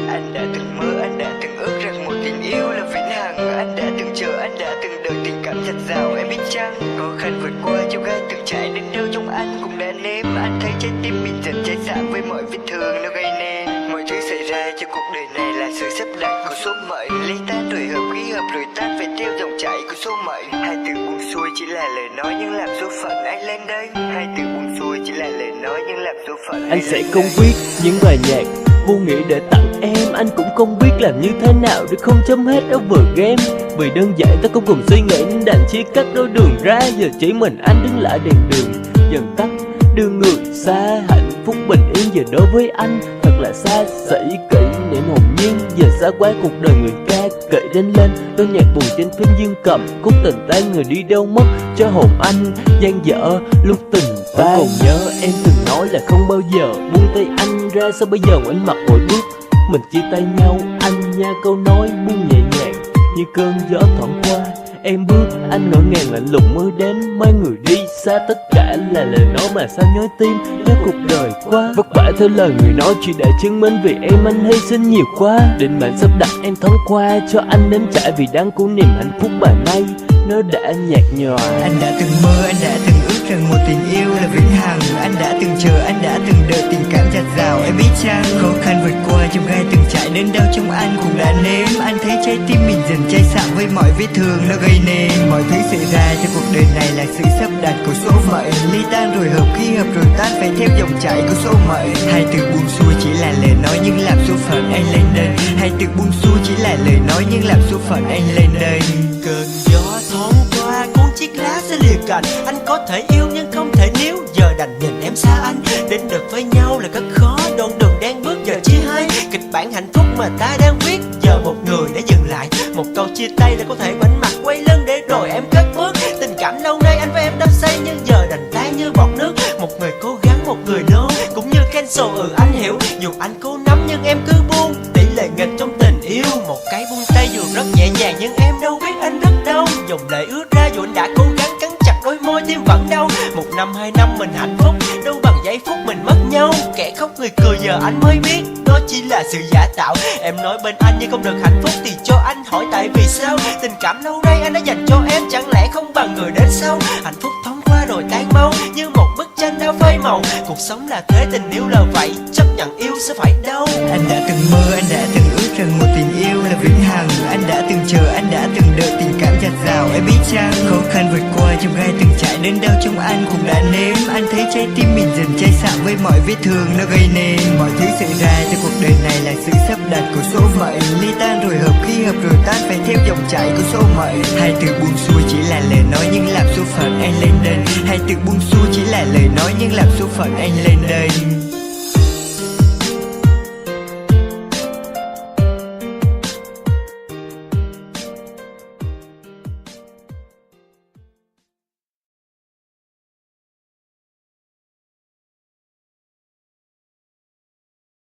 Anh đã từng mơ, anh đã từng ước rằng một tình yêu là vĩnh hằng. Anh đã từng chờ, anh đã từng đợi tình cảm chặt rào. Em biết chăng, khó khăn vượt qua trong gai từng trải đến đâu trong anh cũng đã nếm. Anh thấy trái tim mình dần cháy xạ với mọi vết thương nó gây nên. Mọi thứ xảy ra cho cuộc đời này là sự sắp đặt của số mệnh. Ly tan rồi hợp, khi hợp rồi tan, phải theo dòng chảy của số mệnh. Hai từ buông xuôi chỉ là lời nói nhưng làm số phận anh lên đây. Hai từ buông xuôi chỉ là lời nói nhưng làm số phận Anh sẽ không viết những bài nhạc vô nghĩa để tặng em. Anh cũng không biết làm như thế nào để không chấm hết over game. Vì đơn giản ta không cùng suy nghĩ nên đành chia cắt đôi đường ra. Giờ chỉ mình anh đứng lại đèn đường dần tắt, đưa người xa. Hạnh phúc bình yên giờ đối với anh thật là xa xỉ. Kỷ niệm hồn nhiên giờ xa quá, cuộc đời người ca kệ đến lên. Đôi nhạc buồn trên phim dương cầm, khúc tình tan người đi đâu mất cho hồn anh dang dở lúc tình tan. Còn nhớ em từng nói là không bao giờ buông tay anh ra. Sao bây giờ ngoảnh mặt mỗi bước mình chia tay nhau anh nha. Câu nói buông nhẹ nhàng như cơn gió thoảng qua. Em bước anh ngỡ ngàng lạnh lùng mới đến. Mấy người đi xa tất cả là lời nói mà sao nhói tim cho cuộc đời qua. Vất vả theo lời người nói chỉ để chứng minh vì em anh hy sinh nhiều quá. Định mệnh sắp đặt em thoáng qua cho anh nếm trải vì đáng của niềm hạnh phúc mà nay nó đã nhạt nhòa. Anh đã từng mơ, anh đã từng ước rằng một tình yêu là vĩnh hằng. Anh đã từng chờ, anh đã từng đợi tình cảm chặt rào. Em biết chăng, khó khăn vượt qua trong gai từng trải đến đâu trong anh cũng đã nếm. Anh thấy trái tim mình dần cháy xạ với mọi vết thương nó gây nên. Mọi thứ xảy ra cho cuộc đời này là sự sắp đặt của số mệnh. Ly tan rồi hợp, khi hợp rồi tan, phải theo dòng chảy của số mệnh. Hai từ buông xuôi chỉ là lời nói nhưng làm số phận anh lên đây. Hai từ buông xuôi chỉ là lời nói nhưng làm số phận anh lên đây. Cơn gió thoáng qua cuốn chiếc lá sẽ lìa cành. Anh có thể yêu nhưng không thể níu. Giờ đành nhìn em xa anh. Đến được với nhau là rất khó. Đoạn đường đang bước giờ chia hai. Kịch bản hạnh phúc mà ta đang viết. Giờ một người đã dừng lại. Một câu chia tay là có thể ngoảnh mặt quay lưng để rồi em cất bước. Tình cảm lâu nay anh với em đắm say nhưng giờ đành tan như bọt nước. Một người cố gắng, một người no. Cũng như cancel anh hiểu. Dù anh cố nắm nhưng em cứ buông. Tỷ lệ nghịch trong tình yêu. Một cái buông tay dù rất nhẹ nhàng nhưng em đâu biết anh rất đau. Dòng lệ ướt ra dù anh đã cố gắng cắn chặt đôi môi tim vẫn đau. Một năm hai năm mình hạnh phúc đâu bằng giây phút mình mất nhau. Kẻ khóc người cười giờ anh mới biết đó chỉ là sự giả tạo. Em nói bên anh nhưng không được hạnh phúc thì cho anh hỏi tại vì sao. Tình cảm lâu nay anh đã dành cho em chẳng lẽ không bằng người đến sau. Hạnh phúc thoáng qua rồi tan mau như một bức tranh đã phai màu. Cuộc sống là thế, tình yêu là vậy, chấp nhận yêu sẽ phải đau. Anh đã từng mơ, anh đã từng ước rằng một tình yêu là vĩnh hằng. Anh đã từng chờ, anh đã từng đợi tình cảm chặt rào. Em biết chăng, khó khăn vượt qua trong gai từng trải đến đâu trong anh cũng đã nếm. Anh thấy trái tim mình dần cháy xạ với mọi vết thương nó gây nên. Mọi thứ xảy ra cho cuộc đời này là sự sắp đặt của số mệnh. Ly tan rồi hợp, khi hợp rồi tan, phải theo dòng chảy của số mệnh. Hai từ buông xuôi chỉ là lời nói nhưng làm số phận anh lên đây. Hai từ buông xuôi chỉ là lời nói nhưng làm số phận anh lên đây.